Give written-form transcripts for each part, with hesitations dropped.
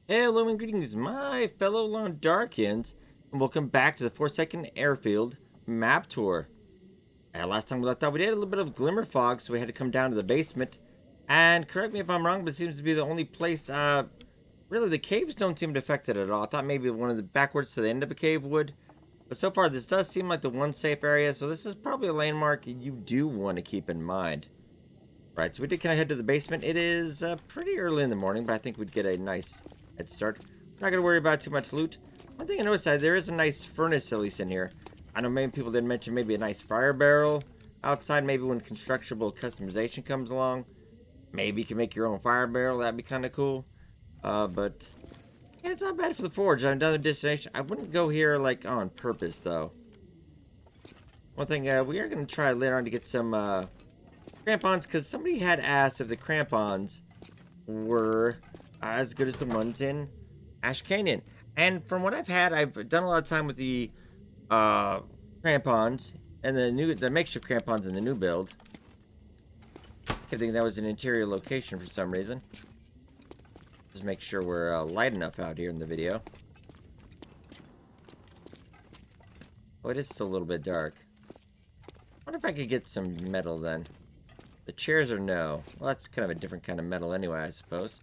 Hello and greetings, my fellow Lone Darkins, and welcome back to the Forsaken Airfield map tour. Last time we left off, we did a little bit of glimmer fog, so we had to come down to the basement. And correct me if I'm wrong, but it seems to be the only place, really the caves don't seem to affect it at all. I thought maybe one of the backwards to the end of a cave would. But so far, this does seem like the one safe area, so this is probably a landmark you do want to keep in mind. Right, so we did kind of head to the basement. It is pretty early in the morning, but I think we'd get a nice head start. Not going to worry about too much loot. One thing I noticed, there is a nice furnace at least in here. I know many people didn't mention maybe a nice fire barrel outside. Maybe when constructible customization comes along. Maybe you can make your own fire barrel. That'd be kind of cool. But yeah, it's not bad for the forge. Another destination. I wouldn't go here like on purpose though. One thing we are going to try later on to get some crampons, because somebody had asked if the crampons were as good as the ones in Ash Canyon. And from what I've had, I've done a lot of time with the crampons and the makeshift crampons in the new build. I think that was an interior location for some reason. Just make sure we're light enough out here in the video. Oh, it is still a little bit dark. I wonder if I could get some metal then. The chairs are no. Well, that's kind of a different kind of metal anyway, I suppose.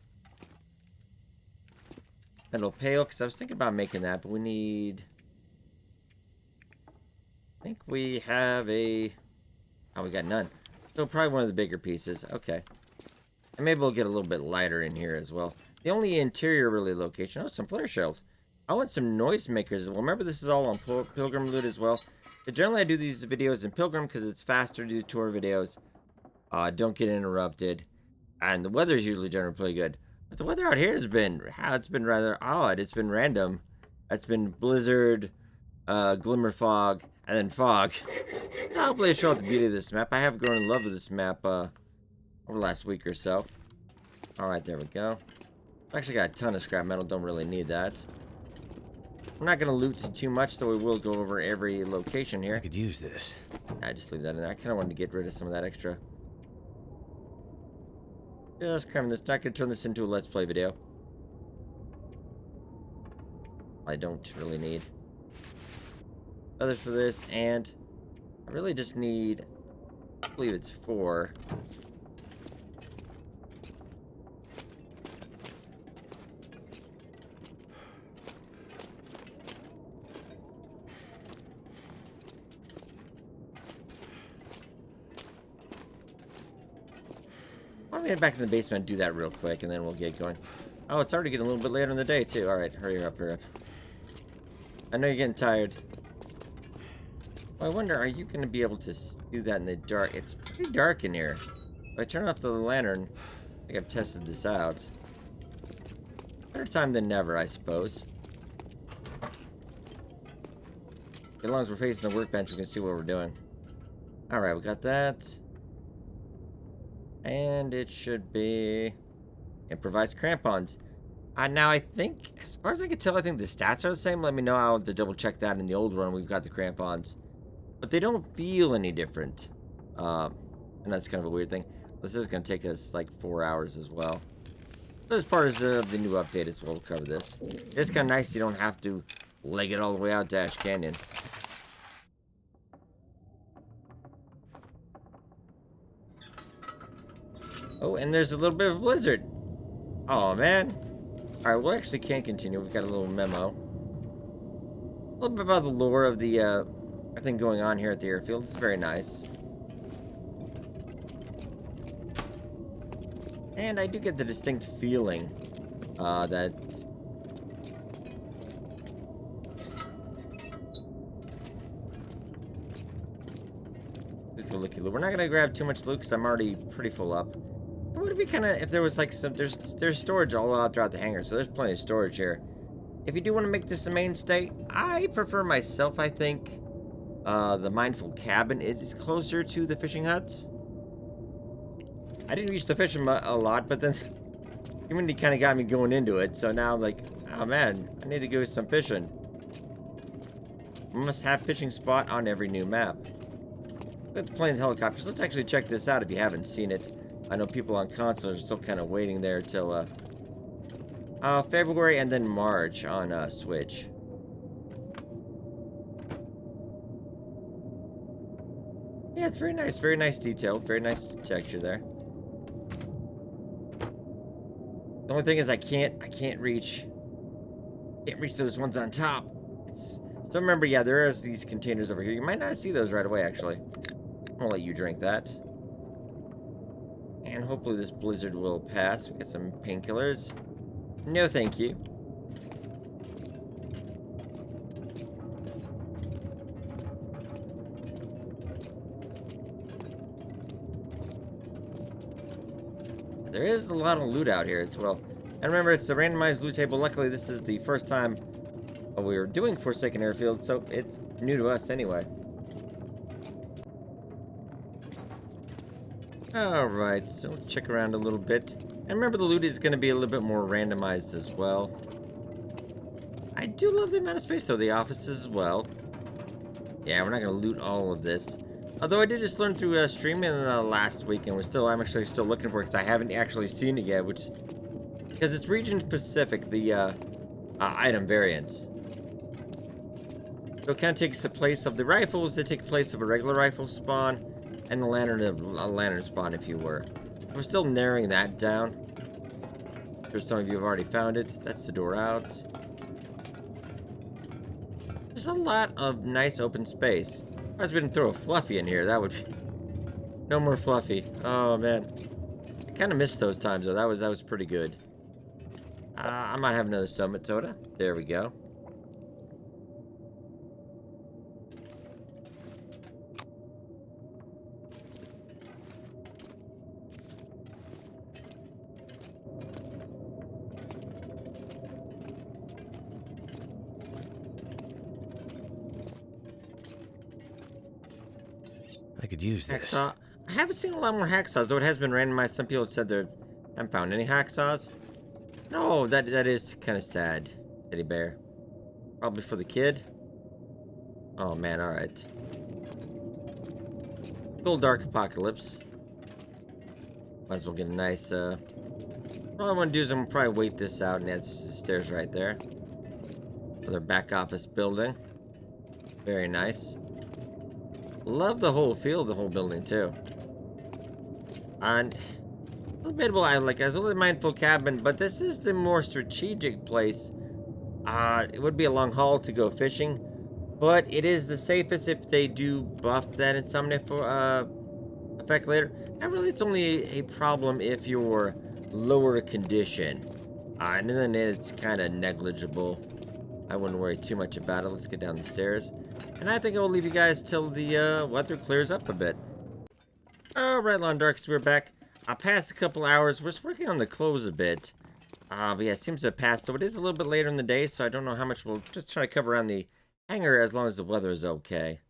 Metal pail, because I was thinking about making that, but we need... I think we have a... Oh, we got none. So probably one of the bigger pieces. Okay. And maybe we'll get a little bit lighter in here as well. The only interior really location... Oh, some flare shells. I want some noisemakers as well. Remember, this is all on Pilgrim loot as well. But generally, I do these videos in Pilgrim because it's faster to do tour videos. Don't get interrupted. And the weather is usually generally pretty good. But the weather out here has been, it's been rather odd. It's been random. It's been blizzard, glimmer fog, and then fog. Hopefully I show off the beauty of this map. I have grown in love with this map over the last week or so. Alright, there we go. I've actually got a ton of scrap metal. Don't really need that. We're not going to loot too much, though we will go over every location here. I could use this. I just leave that in there. I kind of wanted to get rid of some of that extra. Just cram this. Not gonna turn this into a Let's Play video. I don't really need others for this, and I really just need, I believe it's 4. I'm gonna head back in the basement and do that real quick, and then we'll get going. Oh, it's already getting a little bit later in the day, too. Alright, hurry up, hurry up. I know you're getting tired. Well, I wonder, are you going to be able to do that in the dark? It's pretty dark in here. If I turn off the lantern, I think I've tested this out. Better time than never, I suppose. As long as we're facing the workbench, we can see what we're doing. Alright, we got that. And it should be improvised crampons. Now, I think, as far as I can tell, I think the stats are the same. Let me know. I'll have to double check that. In the old run, we've got the crampons. But they don't feel any different. And that's kind of a weird thing. This is going to take us like 4 hours as well. But as part of the new update as well, we'll cover this. It's kind of nice you don't have to leg it all the way out to Ash Canyon. Oh, and there's a little bit of a blizzard. Oh, man. Alright, we actually can't continue. We've got a little memo. A little bit about the lore of the, everything going on here at the airfield. It's very nice. And I do get the distinct feeling, that... We're not going to grab too much loot because I'm already pretty full up. It would be kind of, if there was like some, there's storage all out throughout the hangar, so there's plenty of storage here. If you do want to make this a mainstay, I prefer myself, I think, the Mindful Cabin is closer to the fishing huts. I didn't used to fish them a lot, but then community kind of got me going into it, so now I'm like, oh man, I need to go some fishing. Must have fishing spot on every new map. Got the planes, helicopters. Let's actually check this out if you haven't seen it. I know people on consoles are still kind of waiting there till February and then March on Switch. Yeah, it's very nice detailed, very nice texture there. The only thing is I can't reach those ones on top. So remember, yeah, there is these containers over here. You might not see those right away, actually. I'll let you drink that. And hopefully this blizzard will pass. We got some painkillers. No, thank you. There is a lot of loot out here as well. And remember, it's a randomized loot table. Luckily, this is the first time we were doing Forsaken Airfield, so it's new to us anyway. Alright, so let's check around a little bit. And remember, the loot is going to be a little bit more randomized as well. I do love the amount of space, though. The offices as well. Yeah, we're not going to loot all of this. Although I did just learn through streaming last week, and I'm actually still looking for it because I haven't actually seen it yet, because it's region specific, the item variants. So it kind of takes the place of the rifles. They take place of a regular rifle spawn, and the lantern spawn, if you were. We're still narrowing that down. I'm sure some of you have already found it. That's the door out. There's a lot of nice open space. I was going to throw a Fluffy in here. That would be... No more Fluffy. Oh, man. I kind of missed those times, though. That was pretty good. I might have another Summit Soda. There we go. I could use this. Hacksaw. I haven't seen a lot more hacksaws, though it has been randomized. Some people have said they haven't found any hacksaws. No, that is kind of sad. Teddy bear. Probably for the kid. Oh, man, alright. Cool Dark Apocalypse. Might as well get a nice, all I want to do is I'm going to probably wait this out, and that's the stairs right there. Another back office building. Very nice. Love the whole feel of the whole building, too. And a little bit of I was a little mindful cabin, but this is the more strategic place. It would be a long haul to go fishing, but it is the safest if they do buff that insomnia for effect later. And really, it's only a problem if you're lower condition, and then it's kind of negligible. I wouldn't worry too much about it. Let's get down the stairs. And I think I will leave you guys till the weather clears up a bit. Alright, Lawn Darks, we're back. Past a couple hours. We're just working on the close a bit. But yeah, it seems to have passed. So it is a little bit later in the day, so I don't know how much we'll just try to cover around the hangar as long as the weather is okay.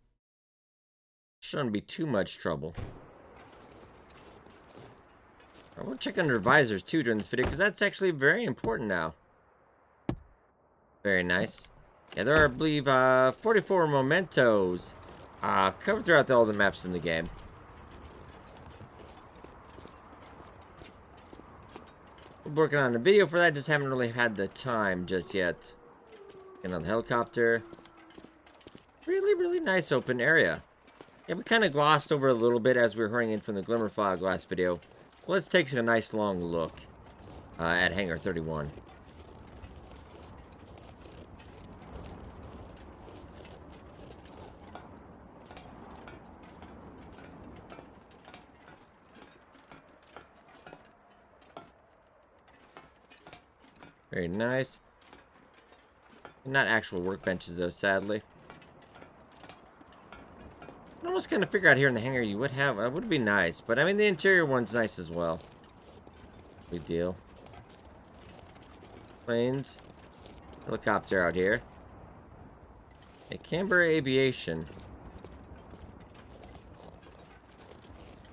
Shouldn't be too much trouble. We'll check under visors too during this video, because that's actually very important now. Very nice. Yeah, there are, I believe, 44 mementos covered throughout all the maps in the game. We're working on a video for that, just haven't really had the time just yet. Getting on the helicopter. Really, really nice open area. Yeah, we kind of glossed over a little bit as we were hurrying in from the Glimmer Fog last video. Let's take a nice long look at Hangar 31. Very nice. Not actual workbenches, though, sadly. I almost kind of figure out here in the hangar you would have. It would be nice, but I mean, the interior one's nice as well. Big deal. Planes. Helicopter out here. A Canberra Aviation.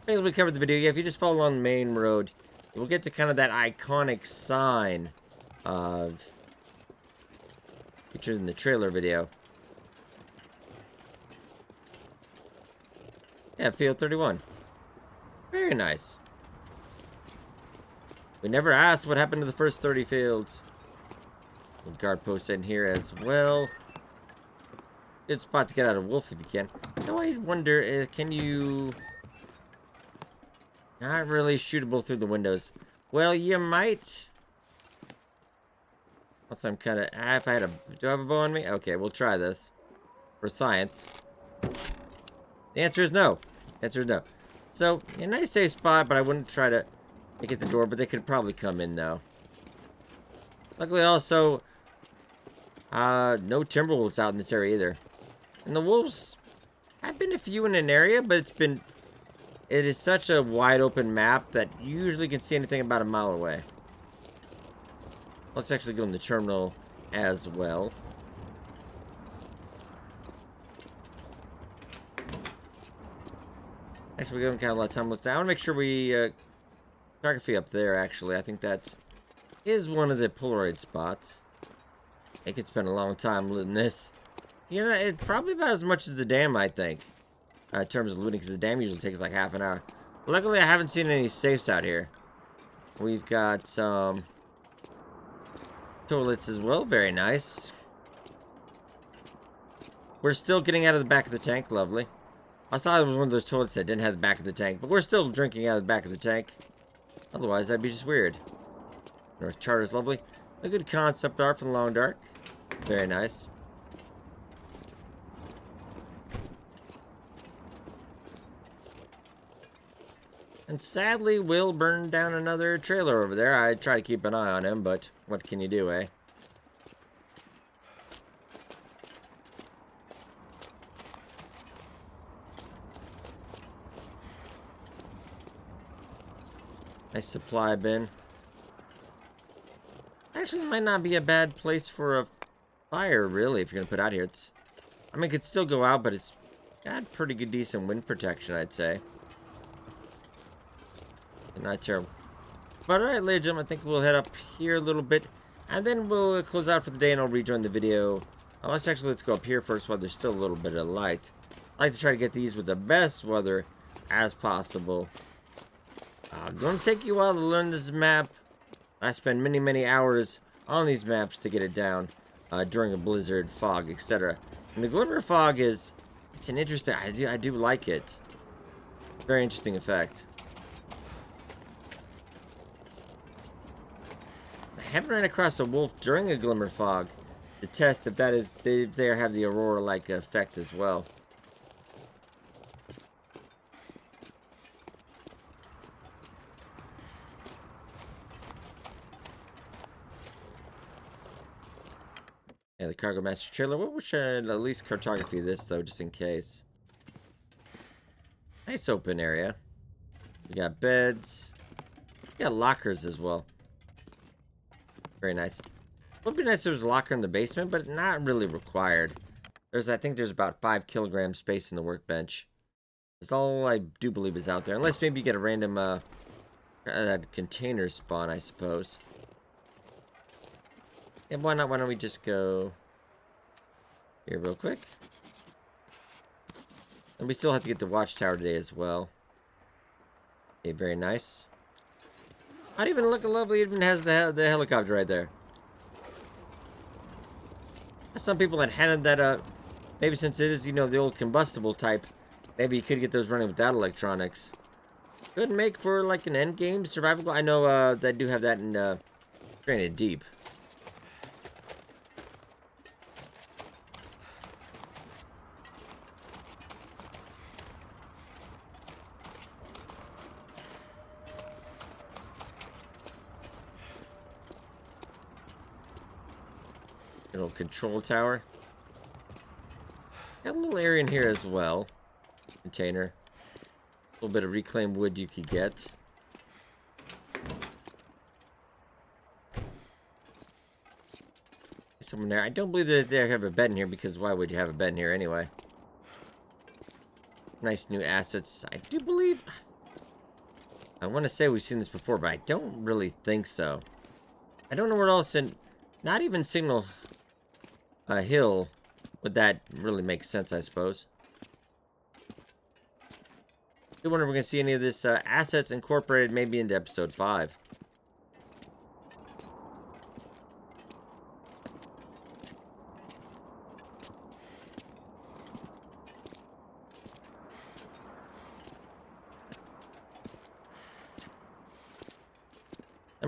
Basically, we covered the video. Yeah, if you just follow along the main road, you'll get to kind of that iconic sign of featured in the trailer video. Yeah, Field 31. Very nice. We never asked what happened to the first 30 fields. Guard post in here as well. Good spot to get out of wolf if you can. Now I wonder, can you... Not really shootable through the windows. Well, you might... Unless I'm kind of... if I had a... Do I have a bow on me? Okay, we'll try this. For science. The answer is no. The answer is no. So, a nice safe spot, but I wouldn't try to make it the door, but they could probably come in, though. Luckily, also, no timber wolves out in this area, either. And the wolves... I've been a few in an area, but it is such a wide open map that you usually can see anything about a mile away. Let's actually go in the terminal as well. Actually, we don't have a lot of time left. I want to make sure we photography up there, actually. I think that is one of the Polaroid spots. I could spend a long time looting this. You know, it's probably about as much as the dam, I think. In terms of looting, because the dam usually takes like half an hour. Luckily, I haven't seen any safes out here. We've got some toilets as well. Very nice. We're still getting out of the back of the tank. Lovely. I thought it was one of those toilets that didn't have the back of the tank, but we're still drinking out of the back of the tank. Otherwise, that'd be just weird. North Charter's lovely. A good concept art from Long Dark. Very nice. And sadly, Will burned down another trailer over there. I try to keep an eye on him, but what can you do, eh? Nice supply bin. Actually, it might not be a bad place for a fire, really, if you're going to put out here. I mean, it could still go out, but it's got pretty good, decent wind protection, I'd say. Not terrible. But alright, ladies and gentlemen, I think we'll head up here a little bit. And then we'll close out for the day and I'll rejoin the video. Let's go up here first while there's still a little bit of light. I like to try to get these with the best weather as possible. Going to take you a while to learn this map. I spend many, many hours on these maps to get it down during a blizzard, fog, etc. And the glimmer fog it's an interesting, I do like it. Very interesting effect. I haven't ran across a wolf during a glimmer fog to test if they have the aurora-like effect as well. Yeah, the Cargo Master trailer. Well, we should at least cartography this, though, just in case. Nice open area. We got beds. We got lockers as well. Very nice. It would be nice if there was a locker in the basement, but not really required. I think there's about 5 kilogram space in the workbench. That's all I do believe is out there. Unless maybe you get a random container spawn, I suppose. Yeah, why not? Why don't we just go here real quick? And we still have to get the watchtower today as well. Okay, very nice. Not even looking lovely. It even has the helicopter right there. Some people had handed that up. Maybe since it is, the old combustible type, maybe you could get those running without electronics. Could make for like an end game survival. I know they do have that in Granted Deep. Little control tower. Got a little area in here as well. Container. A little bit of reclaimed wood you could get. Someone there. I don't believe that they have a bed in here because why would you have a bed in here anyway? Nice new assets. I do believe... I want to say we've seen this before, but I don't really think so. I don't know where else in... Not even Signal... Hill would that really make sense, I suppose. I wonder if we're going to see any of this assets incorporated maybe into episode 5.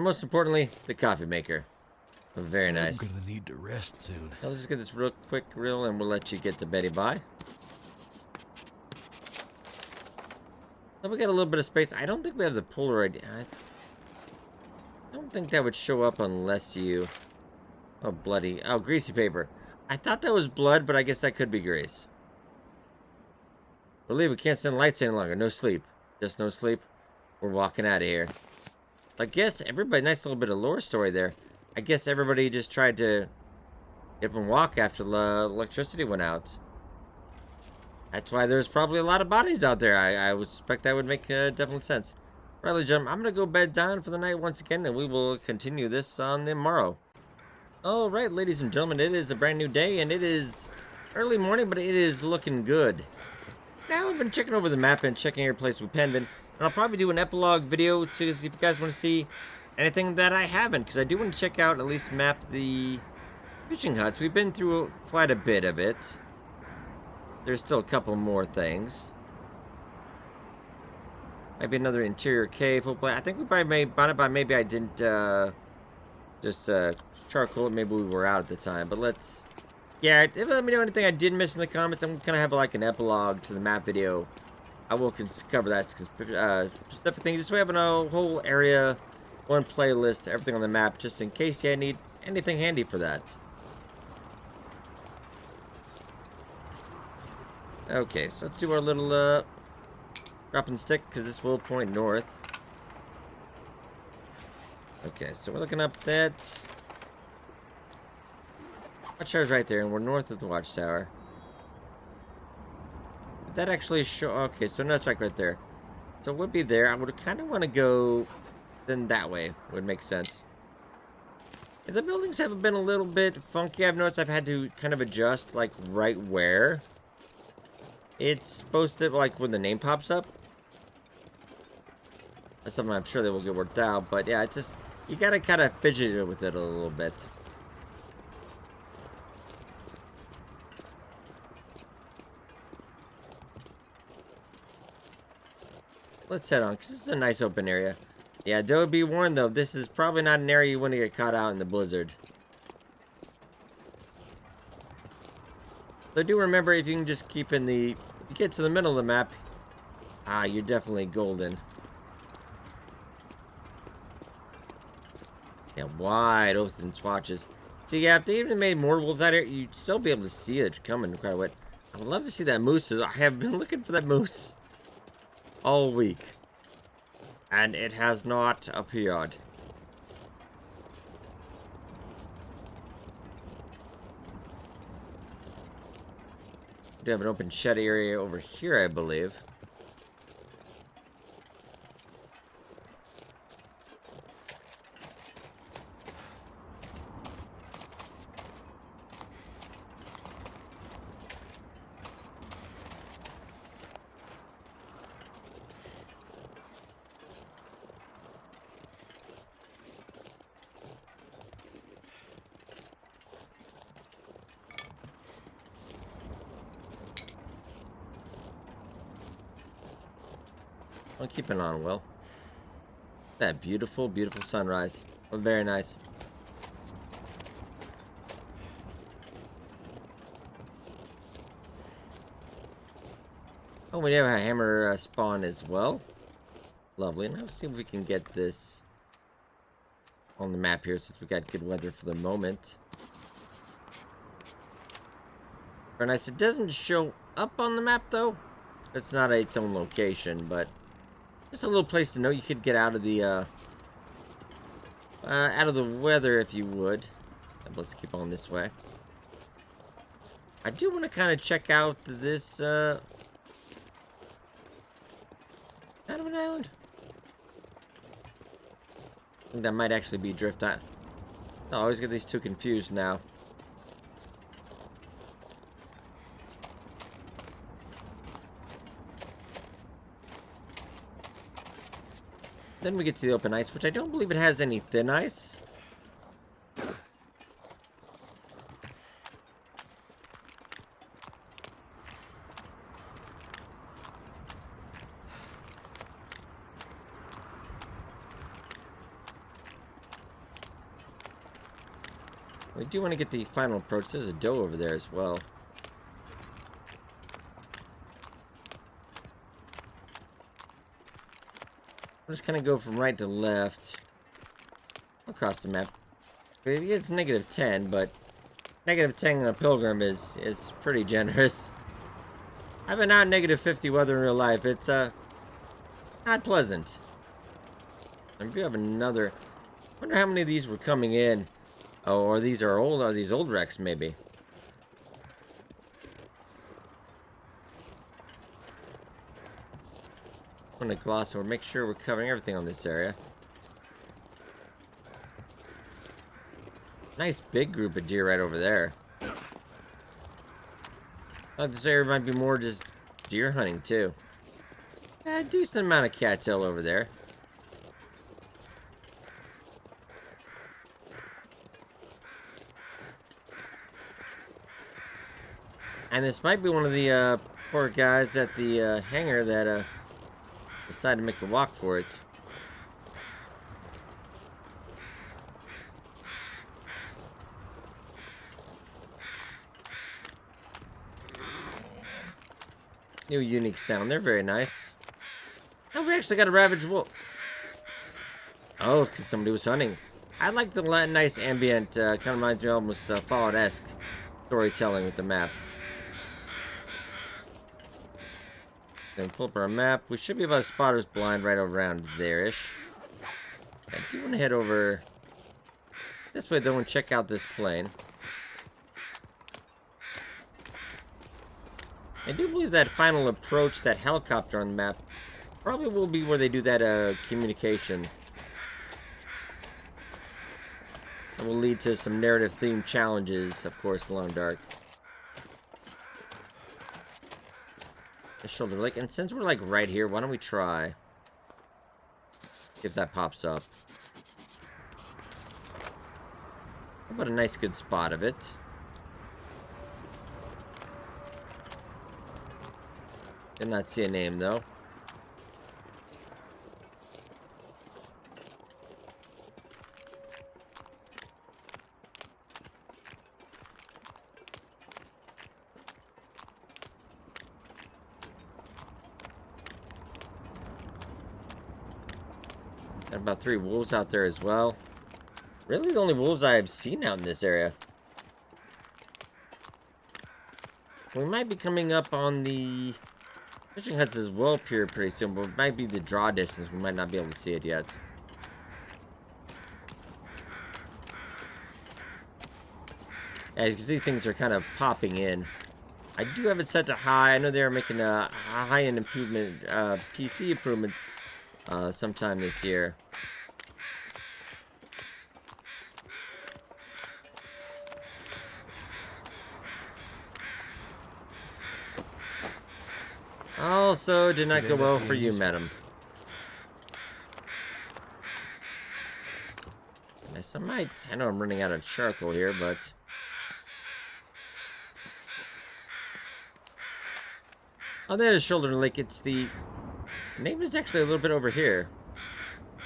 And most importantly, the coffee maker. Very nice. I'm gonna need to rest soon. I'll just get this real quick reel and we'll let you get to Betty Bye. So we got a little bit of space. I don't think we have the Polaroid. I don't think that would show up unless you... Oh, bloody. Oh, greasy paper. I thought that was blood, but I guess that could be grease. Believe we can't send lights any longer. No sleep. Just no sleep. We're walking out of here. I guess everybody... Nice little bit of lore story there. I guess everybody just tried to get up and walk after the electricity went out. That's why there's probably a lot of bodies out there. I would suspect that would make definite sense. Right, ladies and gentlemen, I'm going to go bed down for the night once again, and we will continue this on the morrow. All right, ladies and gentlemen, it is a brand new day, and it is early morning, but it is looking good. Now, I've been checking over the map and checking every place we've been, and I'll probably do an epilogue video to see if you guys want to see anything that I haven't, because I do want to check out, at least map the fishing huts. We've been through quite a bit of it. There's still a couple more things. Maybe another interior cave. I think we probably made it, but maybe I didn't just charcoal it. Maybe we were out at the time. But let's... Yeah, if let me know anything I did miss in the comments. I'm going to have like an epilogue to the map video. I will cover that specific things. Just so we have a whole area, one playlist, everything on the map, just in case you need anything handy for that. Okay, so let's do our little drop and stick, because this will point north. Okay, so we're looking up that watchtower's right there, and we're north of the watchtower. Did that actually show? Okay, so no, it's right there. So it would be there. I would kind of want to go then that way. Would make sense. If the buildings have been a little bit funky, I've noticed I've had to kind of adjust, like, right where it's supposed to, like, when the name pops up. That's something I'm sure that will get worked out, but yeah, it's just, you gotta kind of fidget with it a little bit. Let's head on, because this is a nice open area. Yeah, do be warned, though, this is probably not an area you want to get caught out in the blizzard. So do remember, if you can just keep in the... If you get to the middle of the map, you're definitely golden. Yeah, wide open swatches. See, yeah, if they even made more wolves out here, you'd still be able to see it coming quite a bit. I would love to see that moose. I have been looking for that moose all week, and it has not appeared. We do have an open shed area over here, I believe. I'll keep an eye on, Will. That beautiful, beautiful sunrise. Oh, very nice. Oh, we have a hammer spawn as well. Lovely. Now let's see if we can get this on the map here, since we got good weather for the moment. Very nice. It doesn't show up on the map, though. It's not its own location, but just a little place to know. You could get out of the weather if you would. Let's keep on this way. I do want to kind of check out this kind of an island. I think that might actually be Drift Island. I always get these two confused now. Then we get to the open ice, which I don't believe it has any thin ice. We do want to get the final approach. There's a doe over there as well. We'll just kind of go from right to left across the map. It's -10, but -10 on a pilgrim is pretty generous. I've been out -50 weather in real life. It's not pleasant. And we do have another. Wonder how many of these were coming in. Oh, or these are old. Are these old wrecks maybe? I'm gonna gloss over, make sure we're covering everything on this area. Nice big group of deer right over there. Thought this area might be more just deer hunting too. Yeah, a decent amount of cattail over there. And this might be one of the poor guys at the hangar that decided to make a walk for it. New unique sound. They're very nice. Oh, we actually got a ravaged wolf. Oh, because somebody was hunting. I like the nice ambient, kind of reminds me almost Fallout-esque storytelling with the map. Then pull up our map. We should be about a spotter's blind right around there-ish. I do want to head over this way though and check out this plane. I do believe that final approach, that helicopter on the map, probably will be where they do that communication. It will lead to some narrative-themed challenges, of course, Alone Dark. The shoulder lake, and since we're like right here, why don't we try if that pops up? How about a nice good spot of it? Did not see a name though. Got about 3 wolves out there as well. Really the only wolves I have seen out in this area. We might be coming up on the fishing huts as well here pretty soon, but it might be the draw distance. We might not be able to see it yet. As you can see, things are kind of popping in. I do have it set to high. I know they're making a high-end improvement, PC improvements sometime this year. Also, did not go well for you, madam. Nice, I know I'm running out of charcoal here, but... Oh, there's Shoulder Lake. It's the name is actually a little bit over here.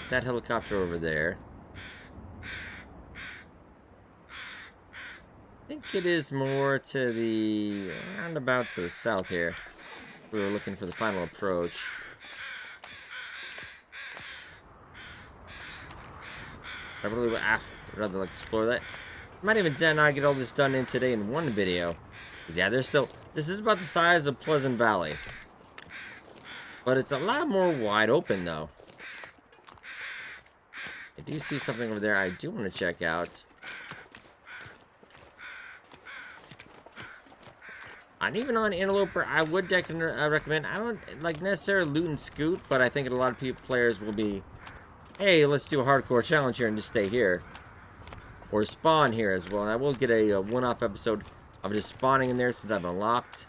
That helicopter over there. I think it is more to the... roundabout to the south here. We were looking for the final approach. I really would rather like to explore that. Might even not get all this done in today in one video. Because yeah, there's still... This is about the size of Pleasant Valley. But it's a lot more wide open though. I do see something over there I do want to check out. And even on Interloper, I would recommend. I don't like necessarily loot and scoot, but I think a lot of players will be, hey, let's do a hardcore challenge here and just stay here, or spawn here as well. And I will get a one-off episode of just spawning in there since I've unlocked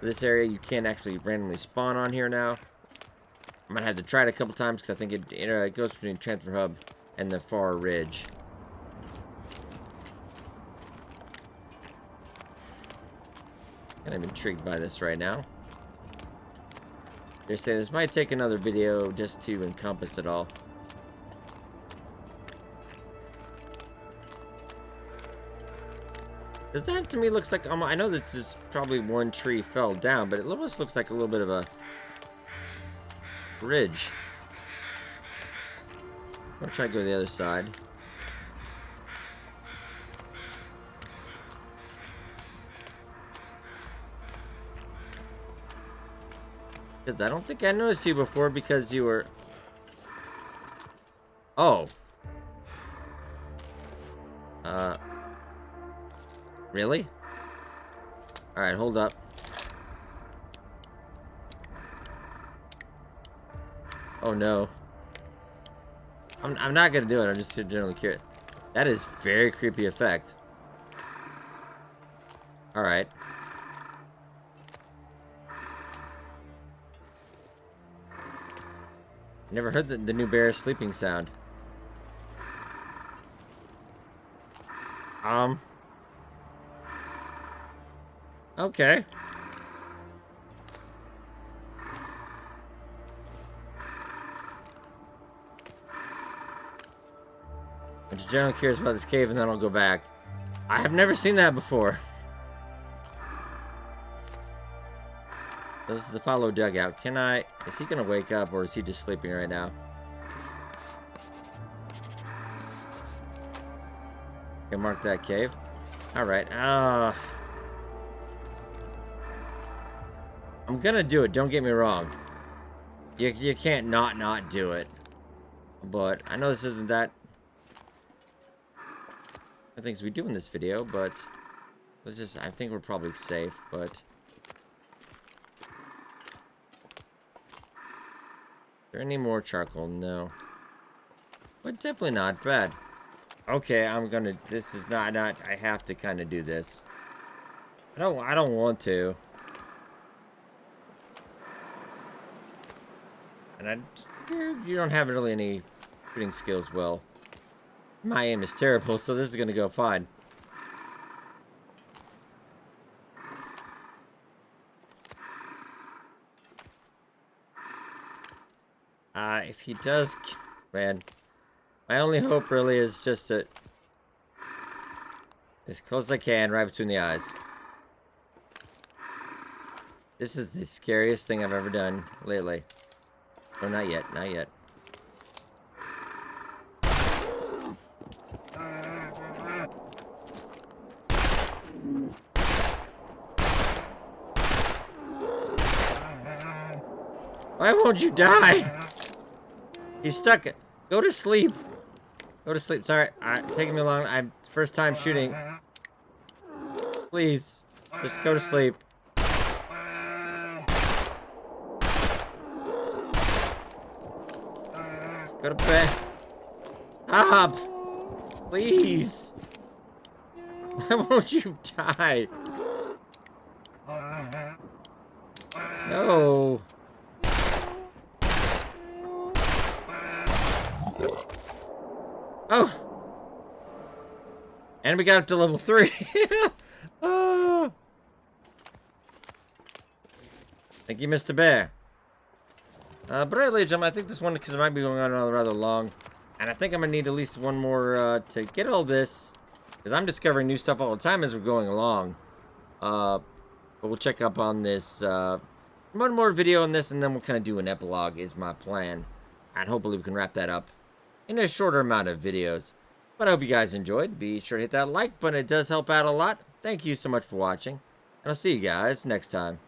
this area. You can't actually randomly spawn on here now. I might have to try it a couple times because I think it goes between Transfer Hub and the Far Ridge. And I'm intrigued by this right now. They're saying this might take another video just to encompass it all. Because that to me looks like, I know this is probably one tree fell down, but it almost looks like a little bit of a bridge. I'll try to go to the other side. Because I don't think I noticed you before because you were... Oh. Really? Alright, hold up. Oh no. I'm not gonna do it, I'm just generally curious. That is very creepy effect. Alright. Never heard the new bear sleeping sound. Okay. I'm just generally curious about this cave and then I'll go back. I have never seen that before. This is the follow dugout. Can I... Is he gonna wake up or is he just sleeping right now? Okay, mark that cave. Alright, I'm gonna do it, don't get me wrong. You can't not do it. But I know this isn't that... the things we do in this video, but... let's just... I think we're probably safe, but... Is there any more charcoal? No. But definitely not bad. Okay, I'm gonna... This is not... I have to kind of do this. I don't want to. And you don't have really any shooting skills, well. My aim is terrible, so this is gonna go fine. If he does... Man. My only hope really is just to... as close as I can, right between the eyes. This is the scariest thing I've ever done lately. No, not yet, not yet. Why won't you die? He's stuck. Go to sleep. Go to sleep. Sorry, taking me long. I'm first time shooting. Please, just go to sleep. Go to bed. Stop! Please! Why won't you die? No! Oh! And we got up to level 3. Oh. Thank you, Mr. Bear. But right, ladies and gentlemen, I think this one, because it might be going on rather long, and I think I'm going to need at least one more to get all this, because I'm discovering new stuff all the time as we're going along. But we'll check up on this, one more video on this, and then we'll kind of do an epilogue is my plan. And hopefully we can wrap that up in a shorter amount of videos. But I hope you guys enjoyed. Be sure to hit that like button. It does help out a lot. Thank you so much for watching, and I'll see you guys next time.